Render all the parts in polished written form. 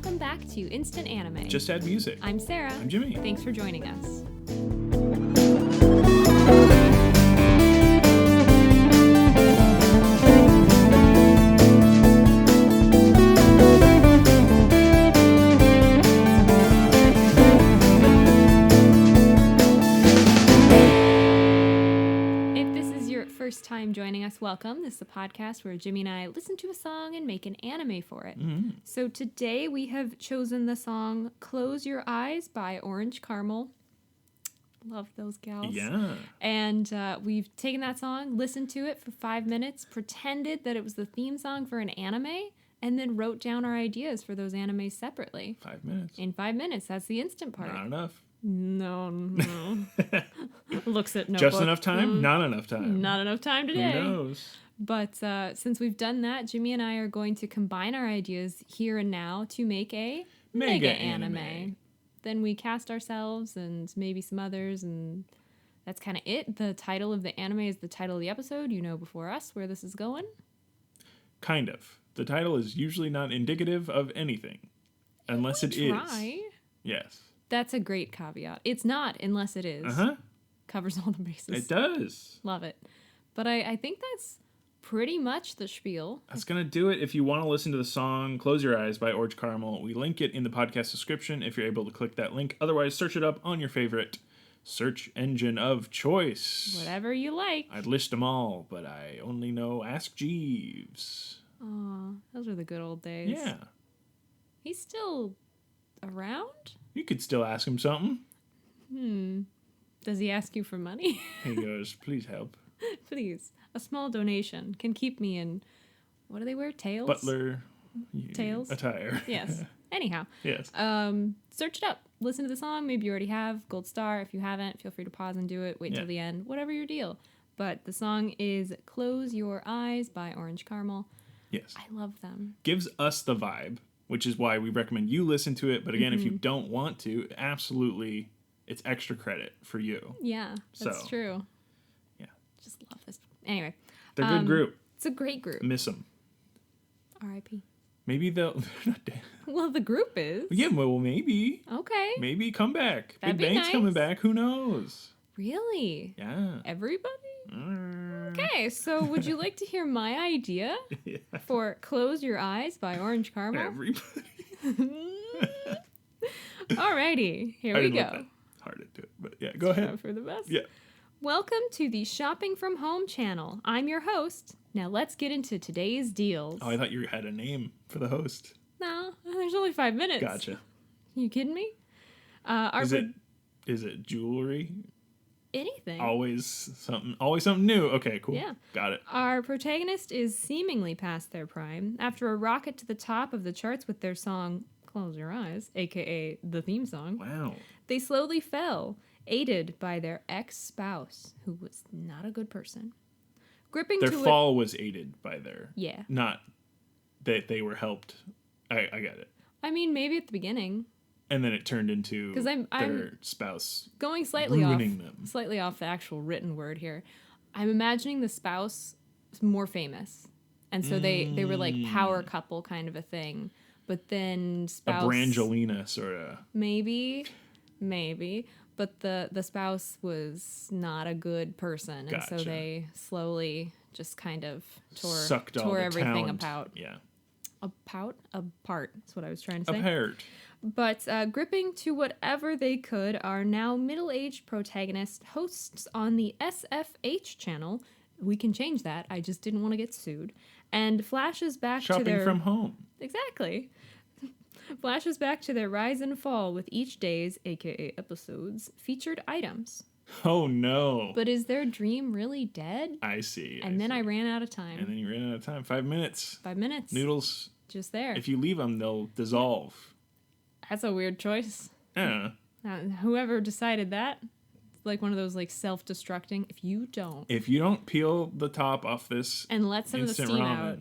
welcome back to Instant Anime. Just Add Music. I'm Sarah. I'm Jimmy. Thanks for joining us. First time joining us, welcome. This is a podcast where Jimmy and I listen to a song and make an anime for it. Mm-hmm. So today we have chosen the song Close Your Eyes by Orange Caramel. Love those gals. Yeah. And we've taken that song, listened to it for 5 minutes, pretended that it was the theme song for an anime, and then wrote down our ideas for those animes separately. 5 minutes. In 5 minutes. That's the instant part. Not enough. No. Looks at notebook. Just enough time? Not enough time. Not enough time today. Who knows? But since we've done that, Jimmy and I are going to combine our ideas here and now to make a mega anime. Then we cast ourselves and maybe some others, and that's kind of it. The title of the anime is the title of the episode. You know before us where this is going. Kind of. The title is usually not indicative of anything. Unless it is. Yes. That's a great caveat. It's not unless it is. Uh-huh. Covers all the bases. It does. Love it. But I think that's pretty much the spiel. That's going to do it. If you want to listen to the song Close Your Eyes by Orange Caramel, we link it in the podcast description if you're able to click that link. Otherwise, search it up on your favorite search engine of choice. Whatever you like. I'd list them all, but I only know Ask Jeeves. Aw, those were the good old days. Yeah. He's still around? You could still ask him something. Does he ask you for money? He goes, please help. Please. A small donation can keep me in, what do they wear? Tails? Butler. Tails? Attire. Yes. Anyhow. Yes. Search it up. Listen to the song. Maybe you already have. Gold star. If you haven't, feel free to pause and do it. Wait till the end. Whatever your deal. But the song is Close Your Eyes by Orange Caramel. Yes. I love them. Gives us the vibe, which is why we recommend you listen to it. But again, if you don't want to, absolutely, it's extra credit for you. Yeah, that's true. Yeah. Just love this. Anyway. They're a good group. It's a great group. Miss them. R.I.P. Maybe they're not dead. Well, the group is. Yeah, well, maybe. Okay. Maybe come back. That'd Big be Bang's nice. coming back. Who knows? Really? Yeah. Everybody? Okay, so would you like to hear my idea for Close Your Eyes by Orange Caramel? Everybody. Alrighty, here we go. Hard to do it, but yeah, go ahead. For the best. Yeah. Welcome to the Shopping from Home channel. I'm your host. Now let's get into today's deals. Oh, I thought you had a name for the host. No, there's only 5 minutes. Gotcha. You kidding me? Is it jewelry? Anything. Always something new. Okay, cool. Yeah. Got it. Our protagonist is seemingly past their prime. After a rocket to the top of the charts with their song Close Your Eyes, aka the theme song, Wow. they slowly fell, aided by their ex-spouse, who was not a good person. Their fall was aided by their... Yeah. Not that they were helped. I get it. I mean, maybe at the beginning. And then it turned into their I'm spouse going slightly ruining them. Slightly off the actual written word here. I'm imagining the spouse more famous. And so they were like power couple kind of a thing. But then spouse... A Brangelina sort of... Maybe. But the spouse was not a good person. And so they slowly just kind of tore everything apart. Yeah. Apart is what I was trying to say. Apart. But gripping to whatever they could, are now middle-aged protagonists hosts on the SFH channel. We can change that. I just didn't want to get sued. And flashes back to their... Shopping from home. Exactly. Flashes back to their rise and fall with each day's, aka episodes, featured items. Oh no. But is their dream really dead? I see. And then I ran out of time. And then you ran out of time. 5 minutes. 5 minutes. Noodles. Just there. If you leave them, they'll dissolve. That's a weird choice. Yeah. Whoever decided that, it's like one of those like self-destructing. If you don't peel the top off this and let some of the steam out,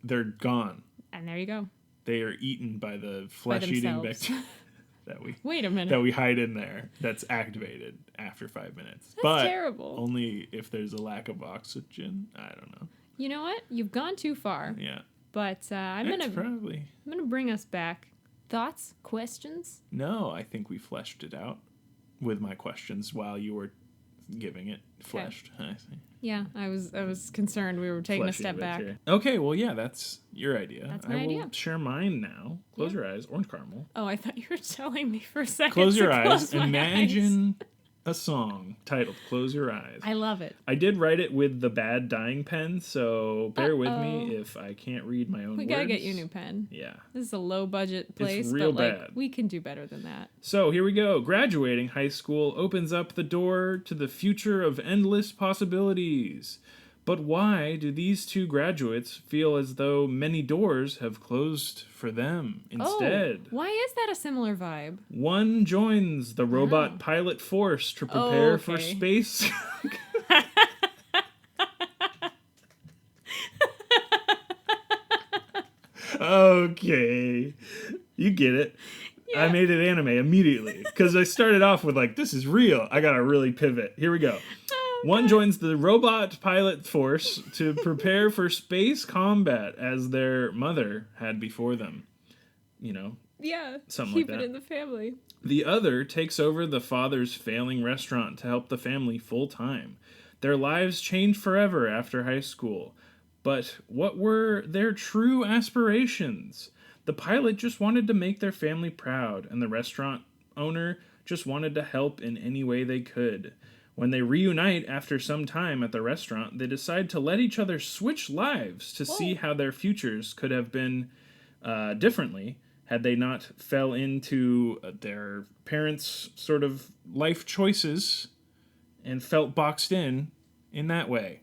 they're gone. And there you go. They are eaten by the flesh-eating bacteria Wait a minute. that we hide in there. That's activated after 5 minutes. That's terrible. Only if there's a lack of oxygen. I don't know. You know what? You've gone too far. Yeah. But I'm gonna bring us back Thoughts? Questions? No, I think we fleshed it out with my questions while you were giving it fleshed. I see. Yeah, I was concerned we were taking a Fleshy step bit back. here. Okay, well, yeah, that's your idea. That's my I will idea. share mine now. Close your eyes. Orange caramel. Oh, I thought you were telling me for a second. Close your to eyes. close my eyes. Imagine a song titled Close Your Eyes. I love it. I did write it with the bad dying pen, so bear with me Uh-oh. if I can't read my own We words. gotta get you a new pen. Yeah. This is a low budget place, real but like bad. we can do better than that. So here we go. Graduating high school opens up the door to the future of endless possibilities. But why do these two graduates feel as though many doors have closed for them instead? Oh, why is that a similar vibe? One joins the robot pilot force to prepare for okay. space. Okay. You get it. I made it anime immediately because I started off with like, this is real. I gotta really pivot. Here we go. One joins the robot pilot force to prepare for space combat as their mother had before them. You know, Yeah, Something keep like it that. in the family. the other takes over the father's failing restaurant to help the family full time. Their lives change forever after high school. But what were their true aspirations? The pilot just wanted to make their family proud, and the restaurant owner just wanted to help in any way they could. When they reunite after some time at the restaurant, they decide to let each other switch lives to see how their futures could have been differently had they not fell into their parents' sort of life choices and felt boxed in that way.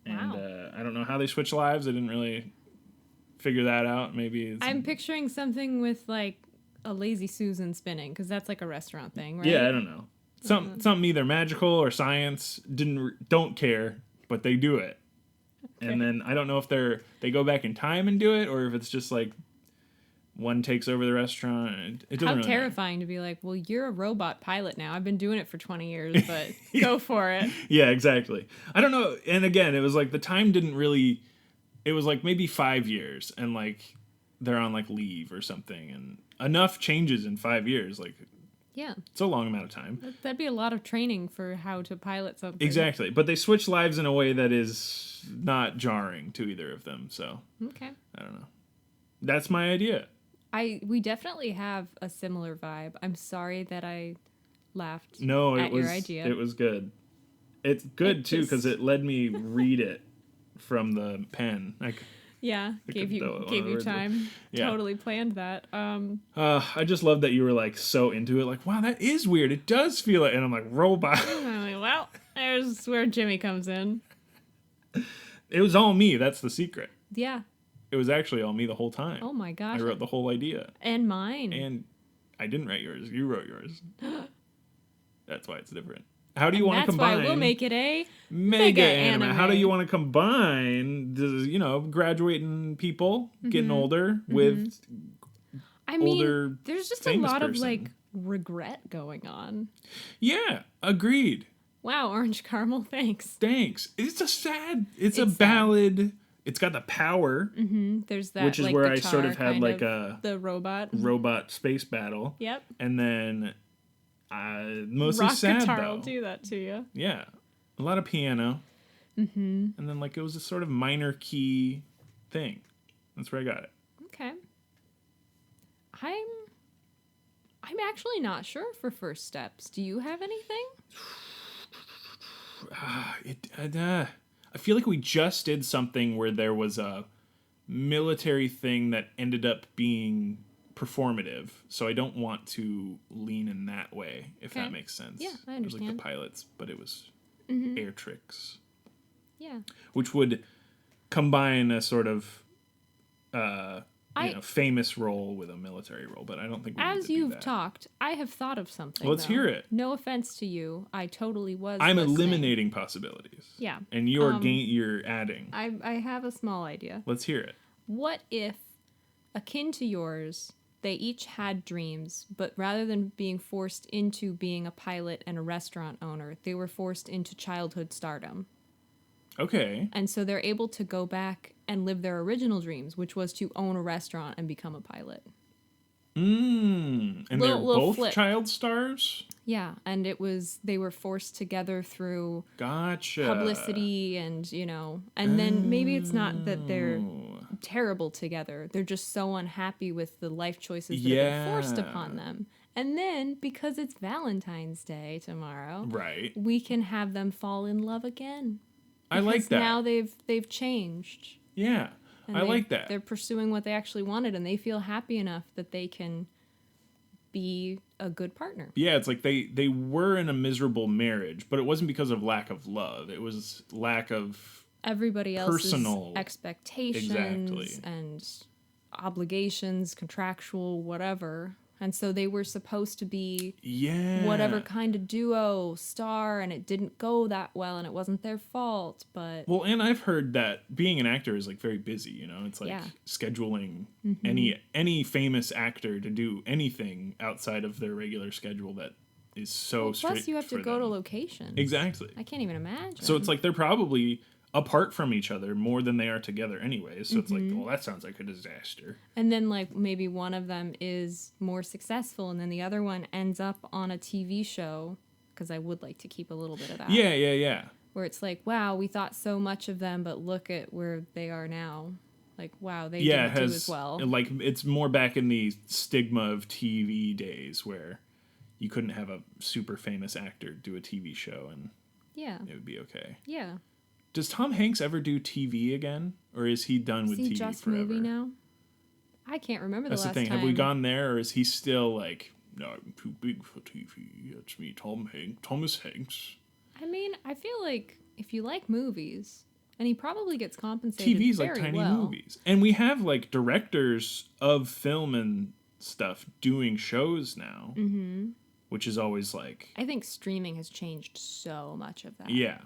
And Wow. I don't know how they switch lives. I didn't really figure that out. Maybe it's... I'm picturing something with like a Lazy Susan spinning because that's like a restaurant thing, right? Yeah, I don't know. Something either magical or science. Don't care, but they do it. Okay. And then I don't know if they go back in time and do it, or if it's just like one takes over the restaurant. It doesn't How really matter. terrifying to be like, well, you're a robot pilot now. I've been doing it for 20 years, but go for it. Yeah, exactly. I don't know. And again, it was like the time didn't really. It was like maybe 5 years, and like they're on like leave or something, and enough changes in 5 years. Like Yeah, it's a long amount of time. that'd be a lot of training for how to pilot something. Exactly. But they switch lives in a way that is not jarring to either of them. So Okay. I don't know. That's my idea. We definitely have a similar vibe. I'm sorry that I laughed No, at it was your idea. it was good. It's good It too because just- it led me read it from the pen. Yeah, gave couldn't tell you what gave the you words were. time. Yeah. Totally planned that. I just love that you were like so into it. Like, wow, that is weird. It does feel it, and I'm like, robot. I'm like, well, there's where Jimmy comes in. It was all me. That's the secret. Yeah. It was actually all me the whole time. Oh my I gosh. wrote the whole idea, And mine. and I didn't write yours. You wrote yours. That's why it's different. How do you want to That's combine? why we'll make it a Mega anime. anime. How do you want to combine graduating people getting older with I mean, older there's just a famous lot of person? like regret going on. Yeah, agreed. Wow, Orange Caramel, thanks. Thanks. It's a sad. It's a It's sad. ballad. It's got the power, There's that, which is like, where I guitar sort of had kind like of, a the robot. robot space battle, Yep. and then mostly Rock sad guitar though. will do that to you. Yeah, a lot of piano, and then like it was a sort of minor key thing. That's where I got it. Okay. I'm actually not sure for first steps. Do you have anything? I feel like we just did something where there was a military thing that ended up being performative, so I don't want to lean in that way, if Okay. that makes sense. Yeah, I It was like understand. the pilots, but it was air tricks, Yeah. which would combine a sort of famous role with a military role, but I don't think we need As to do you've that. talked, I have thought of something. Let's though. hear it. No offense to you. I totally was. I'm listening. eliminating possibilities. Yeah. And you're adding. I have a small idea. Let's hear it. What if, akin to yours, they each had dreams, but rather than being forced into being a pilot and a restaurant owner, they were forced into childhood stardom? Okay. And so they're able to go back and live their original dreams, which was to own a restaurant and become a pilot. And Little- they're little both flip. child stars? Yeah, and they were forced together through Gotcha. publicity and, and then maybe it's not that they're Oh. terrible together. They're just so unhappy with the life choices that have been forced upon them. And then, because it's Valentine's Day tomorrow, Right. we can have them fall in love again. I like Because that. now they've changed. Yeah. And I like that. They're pursuing what they actually wanted, and they feel happy enough that they can be a good partner. Yeah, it's like they were in a miserable marriage, but it wasn't because of lack of love. It was lack of Everybody else's personal expectations Exactly. and obligations, contractual, whatever. And so they were supposed to be whatever kind of duo, star, and it didn't go that well, and it wasn't their fault, but... Well, and I've heard that being an actor is like very busy, It's like scheduling any famous actor to do anything outside of their regular schedule that is so strict. Plus, you have to go to locations. Exactly. I can't even imagine. So it's like they're probably apart from each other more than they are together anyways. So it's like, well, that sounds like a disaster. And then, like, maybe one of them is more successful, and then the other one ends up on a TV show, because I would like to keep a little bit of that. Yeah. Where it's like, wow, we thought so much of them, but look at where they are now. Like, wow, they didn't do as well. Like, it's more back in the stigma of TV days where you couldn't have a super famous actor do a TV show and it would be okay. Yeah. Does Tom Hanks ever do TV again? Or is he done with TV just forever? movie now? I can't remember That's the last the thing. time. Have we gone there, or is he still like, no, I'm too big for TV. It's me, Thomas Hanks. I mean, I feel like if you like movies, and he probably gets compensated TV's very like tiny well. movies. And we have like directors of film and stuff doing shows now. Mm-hmm. Which is always like... I think streaming has changed so much of that. Yeah.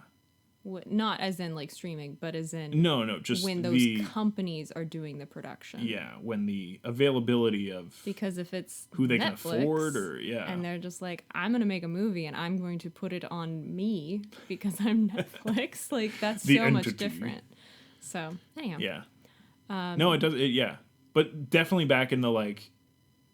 Not as in like streaming, but as in No, just when those companies are doing the production. Yeah, when the availability of because if it's who they Netflix, can afford, or and they're just like, I'm gonna make a movie and I'm going to put it on me because I'm Netflix. Like that's The so entity. much different. So anyhow, yeah, no, it does. But definitely back in the like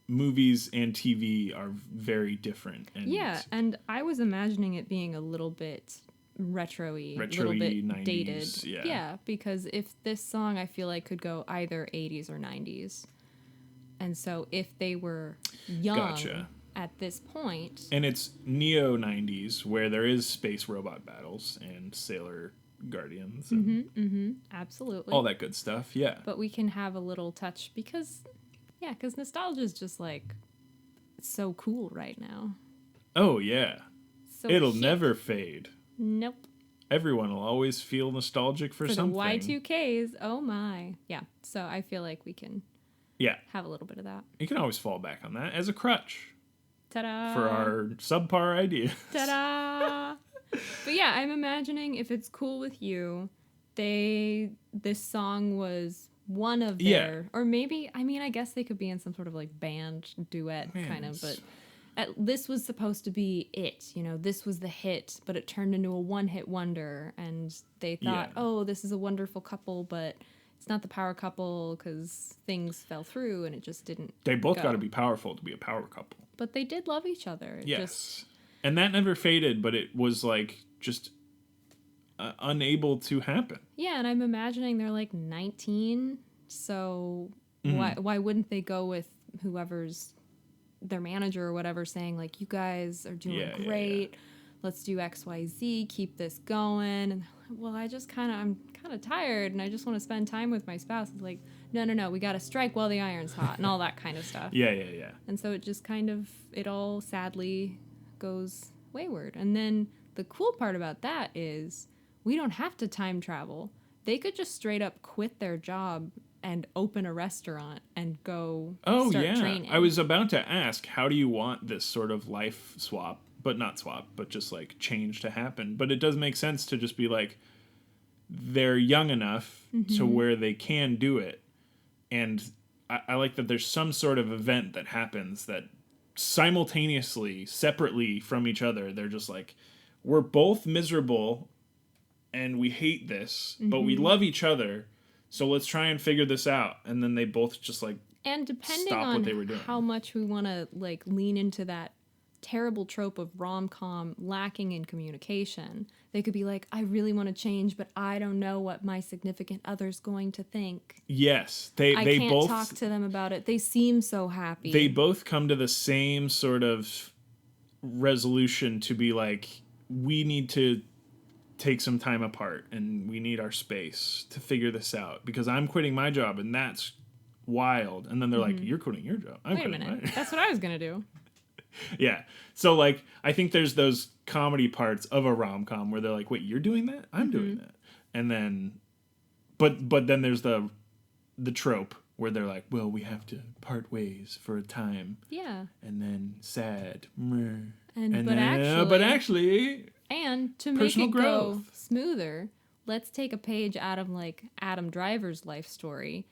movies and TV are very different. And and I was imagining it being a little bit retro-y, little bit 90s, dated. Yeah, because if this song I feel like could go either 80s or 90s. And so if they were young at this point, and it's neo 90s where there is space robot battles and Sailor Guardians and absolutely. all that good stuff. Yeah. But we can have a little touch because nostalgia is just like so cool right now. Oh yeah. So it'll never fade. Nope. Everyone will always feel nostalgic for something. The Y2Ks, oh my. Yeah, so I feel like we can have a little bit of that. You can always fall back on that as a crutch. Ta-da! For our subpar ideas. Ta-da! But yeah, I'm imagining if it's cool with you, this song was one of their... Or maybe, I guess they could be in some sort of like band duet kind of, but... This was supposed to be it, this was the hit, but it turned into a one-hit wonder, and they thought, oh, this is a wonderful couple, but it's not the power couple because things fell through and it just didn't They both got to be powerful to be a power couple. But they did love each other. And that never faded, but it was like just unable to happen. Yeah, and I'm imagining they're like 19, so why wouldn't they go with whoever's their manager or whatever saying like, you guys are doing great, let's do XYZ, keep this going. And well, I'm kind of tired and I just want to spend time with my spouse. It's like, no, we got to strike while the iron's hot and all that kind of stuff. Yeah. And so it just it all sadly goes wayward. And then the cool part about that is we don't have to time travel. They could just straight up quit their job and open a restaurant and go start training. I was about to ask, how do you want this sort of life swap, but not swap, but just like change to happen? But it does make sense to just be like, they're young enough to where they can do it. And I like that there's some sort of event that happens that simultaneously, separately from each other, they're just like, we're both miserable and we hate this, but we love each other. So let's try and figure this out. And then they both just like And depending stop on what they were doing. how much we want to like lean into that terrible trope of rom-com lacking in communication, they could be like, I really want to change, but I don't know what my significant other's going to think. Yes, I they can't both talk to them about it. They seem so happy. they both come to the same sort of resolution to be like, we need to take some time apart and we need our space to figure this out because I'm quitting my job and that's wild. And then they're like, you're quitting your job. I'm Wait a quitting minute. mine. That's what I was going to do. Yeah. So like, I think there's those comedy parts of a rom-com where they're like, wait, you're doing that? I'm doing that. And then, but then there's the trope where they're like, well, we have to part ways for a time. Yeah. And then sad. And But actually, and to make personal it go growth. smoother, let's take a page out of like Adam Driver's life story,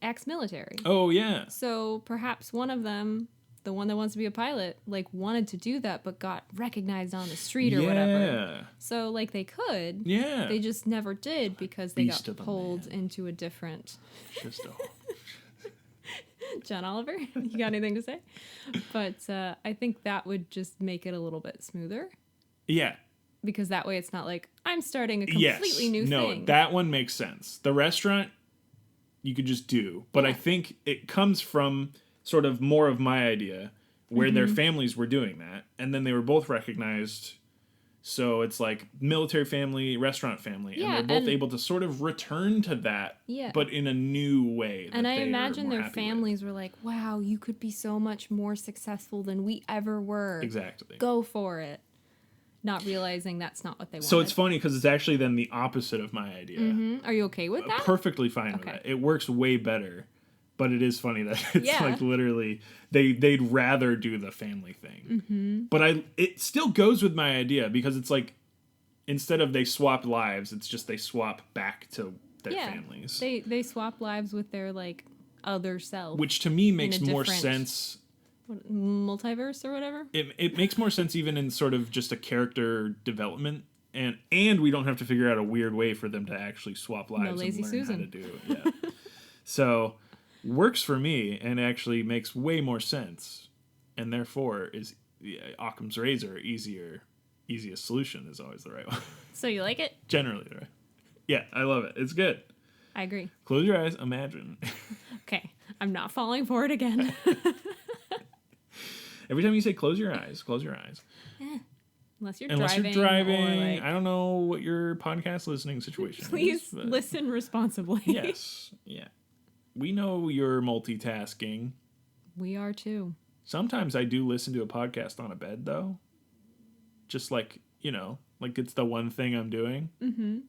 ex-military. oh yeah. So perhaps one of them, the one that wants to be a pilot, like wanted to do that but got recognized on the street or whatever. So like they could. Yeah. They just never did because they Beast got of a pulled man. into a different. Just a John Oliver, you got anything to say? But I think that would just make it a little bit smoother yeah. because that way it's not like I'm starting a completely new thing. No, that one makes sense. The restaurant you could just do, but I think it comes from sort of more of my idea where their families were doing that and then they were both recognized. So it's like military family, restaurant family, Yeah, and they're both and- able to sort of return to that, Yeah. but in a new way. That And I they are imagine more their happy with. families were like, wow, you could be so much more successful than we ever were. Exactly. Go for it. Not realizing that's not what they wanted. So it's funny because it's actually then the opposite of my idea. Mhm. Are you okay with that? Perfectly fine with Okay. that. It works way better. But it is funny that it's Yeah. like literally they'd rather do the family thing. Mm-hmm. But it still goes with my idea because it's like instead of they swap lives, it's just they swap back to their families. They swap lives with their like other self. Which to me makes a more different- sense. Multiverse or whatever. It makes more sense even in sort of just a character development. And we don't have to figure out a weird way for them to actually swap lives Lazy and learn Susan. how to do it. Yeah. So works for me and actually makes way more sense. And therefore is Occam's razor easiest solution is always the right one. So you like it? Generally, right? Yeah, I love it. It's good. I agree. Close your eyes, imagine. Okay. I'm not falling for it again. Every time you say close your eyes, close your eyes. Unless you're Unless driving. you're driving. Or like, I don't know what your podcast listening situation please is. but- listen responsibly. Yes. Yeah. We know you're multitasking. We are too. Sometimes I do listen to a podcast on a bed, though. Just like, like it's the one thing I'm doing. Mm-hmm.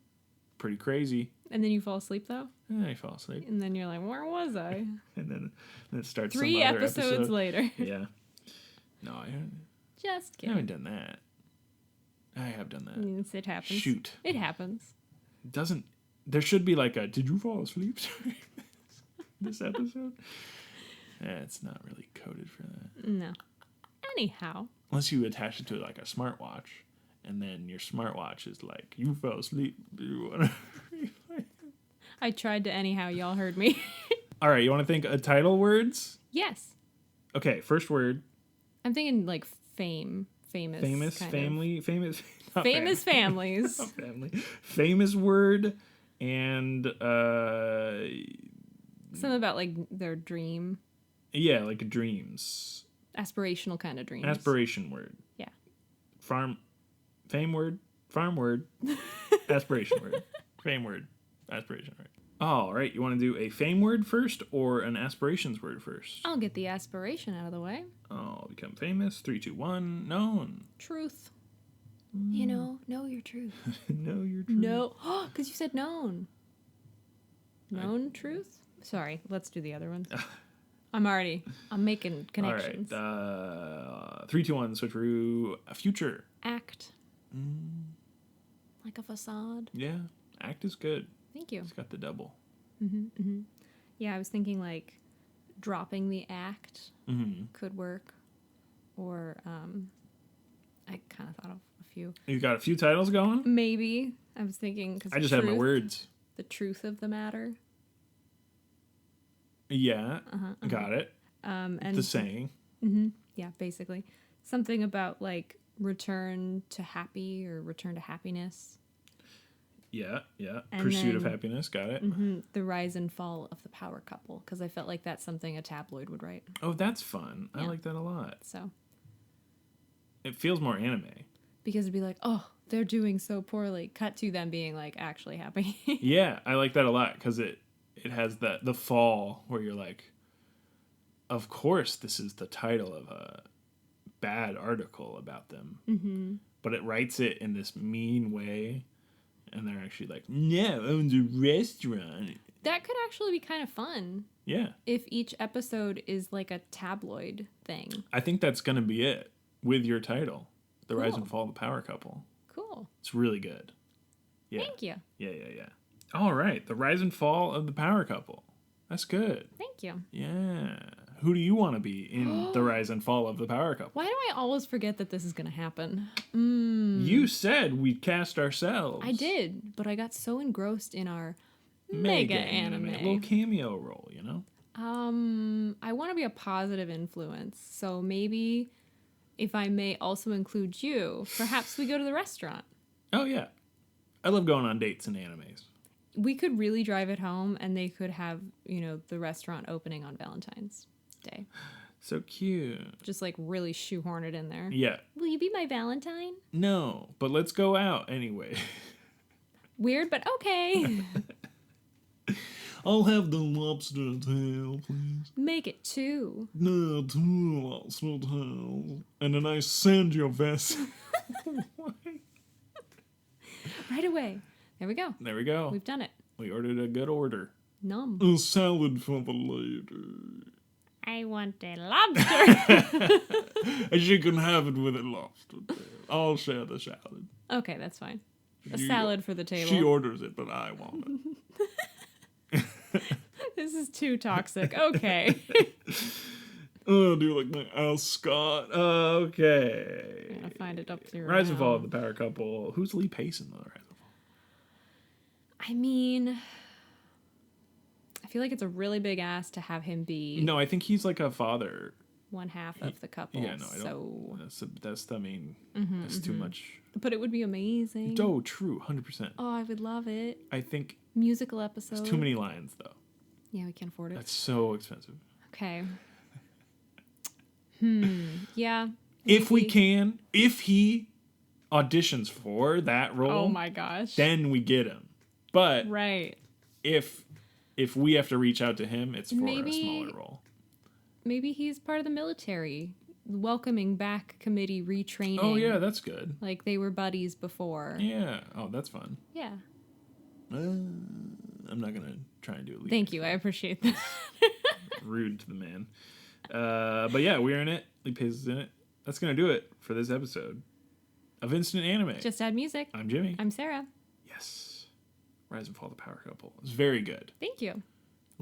Pretty crazy. And then you fall asleep though? And I fall asleep. And then you're like, where was I? And then it starts 3 some other episodes episode. later. Yeah. No, I Just kidding. haven't done that. I have done that. Yes, it happens. Shoot. It happens. Doesn't there should be like a did you fall asleep during this episode? It's not really coded for that. No. Anyhow. Unless you attach it to like a smartwatch, and then your smartwatch is like, you fell asleep. Do you wanna I tried to anyhow. Y'all heard me. All right, you want to think of title words? Yes. Okay, first word. I'm thinking like fame. Famous. Famous, kind family, famous. Not Famous family. families. Not family. Famous word and Something about like their dream. yeah, like dreams. Aspirational kind of dreams. Aspiration word. Yeah. Fame word. Farm word. Aspiration word. Fame word. Aspiration word. All right, you want to do a fame word first or an aspirations word first? I'll get the aspiration out of the way. I'll become famous. 3, 2, 1. Known. Truth. You know your truth. Know your truth. No. Because you said known. Known truth? Sorry, let's do the other one. I'm making connections. All right. 3, 2, 1. Switcheroo. Future. Act. Like a facade. Yeah. Act is good. Thank you. It's got the double. Yeah, I was thinking like dropping the act Mm-hmm. could work. Or I kind of thought of a few. You got a few titles going? Maybe. I was thinking because I just have my words. The truth of the matter. Yeah, got it. And The saying. yeah, basically something about like return to happy or return to happiness. Yeah, yeah. And Pursuit of then- happiness, got it. The rise and fall of the power couple, because I felt like that's something a tabloid would write. Oh, that's fun. I Yeah. like that a lot. So It feels more anime. because it'd be like, oh, they're doing so poorly. Cut to them being like actually happy. Yeah, I like that a lot because it has the fall where you're like, of course this is the title of a bad article about them, but it writes it in this mean way, and they're actually like, no, owns a restaurant. That could actually be kind of fun Yeah, if each episode is like a tabloid thing. I think that's gonna be it with your title, The Rise Cool. and Fall of the Power Couple. Cool. It's really good. Yeah, Thank you. yeah. All right, The Rise and Fall of the Power Couple. That's good. Thank you. Yeah. Who do you want to be in The Rise and Fall of the Power Couple? Why do I always forget that this is going to happen? You said we'd cast ourselves. I did, but I got so engrossed in our Mega mega anime. A little anime. cameo role, you know? I want to be a positive influence, so maybe if I may also include you, perhaps we go to the restaurant. Oh, yeah. I love going on dates in animes. We could really drive it home, and they could have, the restaurant opening on Valentine's Day. So cute. Just like really shoehorn it in there. Yeah. Will you be my Valentine? No, but let's go out anyway. Weird, but okay. I'll have the lobster tail, please. Make it 2. No, 2 lobster tails. And a nice Sangiovese. Right away. There we go. There we go. We've done it. We ordered a good order. Nom. A salad for the lady. I want a lobster. And she can have it with a lobster tail. I'll share the salad. Okay, that's fine. A She- salad for the table. She orders it, but I want it. This is too toxic. Okay. Oh, do you like my ascot? Okay. I'm gonna find it up to Rise and Fall of the Power Couple. Who's Lee Pace in the Rise and Fall? I mean, I feel like it's a really big ask to have him be No, I think he's like a father. one half of the couple. Yeah, no, I so, don't. That's the main. That's too much. but it would be amazing. Oh, true, 100%. Oh, I would love it. I think Musical episode. it's too many lines though. Yeah, we can't afford it. That's so expensive. Okay. Yeah. If we maybe. can, if he auditions for that role, Oh my gosh. then we get him. But Right. if we have to reach out to him, it's for Maybe- a smaller role. Maybe he's part of the military. Welcoming back committee retraining. Oh yeah, that's good. Like they were buddies before. Yeah. Oh, that's fun. Yeah. I'm not gonna try and do it. Thank you. I appreciate that. Rude to the man. But yeah, we're in it. Lee Pace is in it. That's gonna do it for this episode of Instant Anime. Just add music. I'm Jimmy. I'm Sarah. Yes. Rise and Fall of the Power Couple. It's very good. Thank you.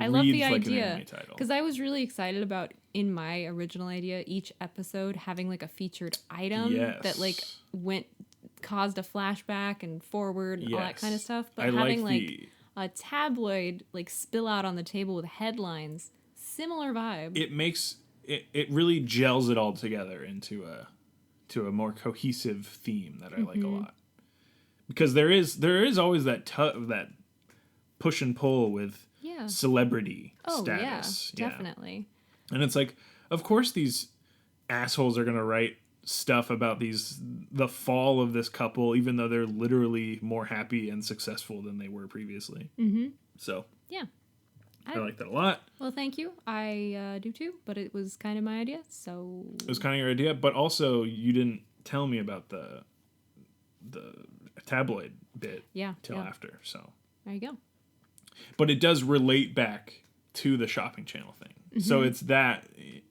I love the Reads like an idea anime title. because I was really excited about in my original idea each episode having like a featured item that like caused a flashback and forward and all that kind of Yes. stuff. But I having like like a tabloid like spill out on the table with headlines, similar vibe. it makes it really gels it all together into a more cohesive theme that I like a lot. Because there is always that that push and pull with yeah. celebrity Oh status. yeah, definitely. And it's like, of course these assholes are gonna write stuff about the fall of this couple, even though they're literally more happy and successful than they were previously. Mm-hmm. So Yeah. I like that a lot. Well, thank you. I do too, but it was kind of my idea, so It was kind of your idea, but also you didn't tell me about the tabloid bit yeah. till yeah. after. So, There you go. but it does relate back to the shopping channel thing. So it's that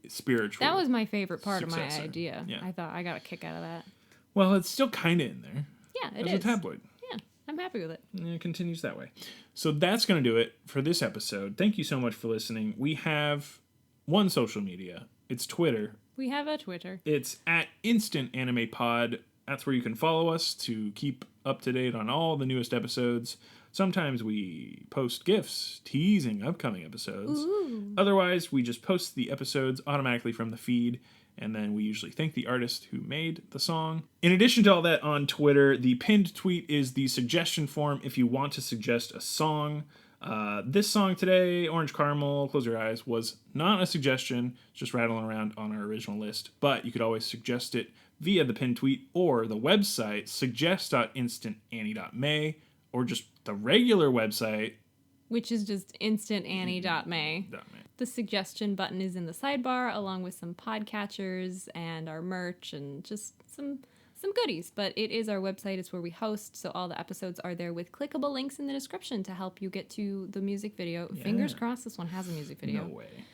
spiritual. That was my favorite part of my successor. idea. Yeah. I thought I got a kick out of that. Well, it's still kind of in there Yeah, it as is. a tabloid. Yeah, I'm happy with it. And it continues that way. So that's going to do it for this episode. Thank you so much for listening. We have one social media. It's Twitter. We have a Twitter. It's at Instant Anime Pod. That's where you can follow us to keep up to date on all the newest episodes. Sometimes we post GIFs teasing upcoming episodes. Ooh. Otherwise, we just post the episodes automatically from the feed, and then we usually thank the artist who made the song. In addition to all that, on Twitter, the pinned tweet is the suggestion form if you want to suggest a song. This song today, Orange Caramel, Close Your Eyes, was not a suggestion, just rattling around on our original list, but you could always suggest it via the pinned tweet or the website, suggest.instantannie.may, or just the regular website, which is just instantannie.may. The suggestion button is in the sidebar, along with some podcatchers and our merch and just some goodies. But it is our website. It's where we host, so all the episodes are there with clickable links in the description to help you get to the music video. Yeah. Fingers crossed this one has a music video. No way.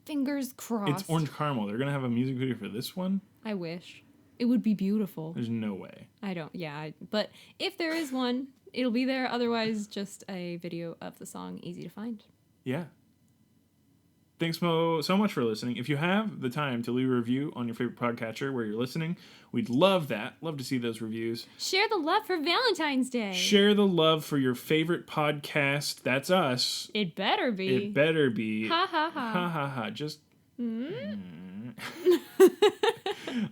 Fingers crossed. It's Orange Caramel. They're going to have a music video for this one? I wish. It would be beautiful. There's no way. But if there is one, it'll be there. Otherwise, just a video of the song, easy to find. Yeah. Thanks so much for listening. If you have the time to leave a review on your favorite podcatcher where you're listening, we'd love that. Love to see those reviews. Share the love for Valentine's Day. Share the love for your favorite podcast. That's us. It better be. It better be. Ha ha ha. Ha ha ha. Just...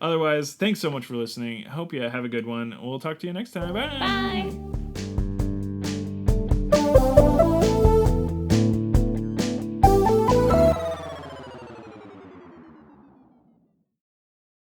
Otherwise, thanks so much for listening. I hope you have a good one. We'll talk to you next time. Bye. Bye.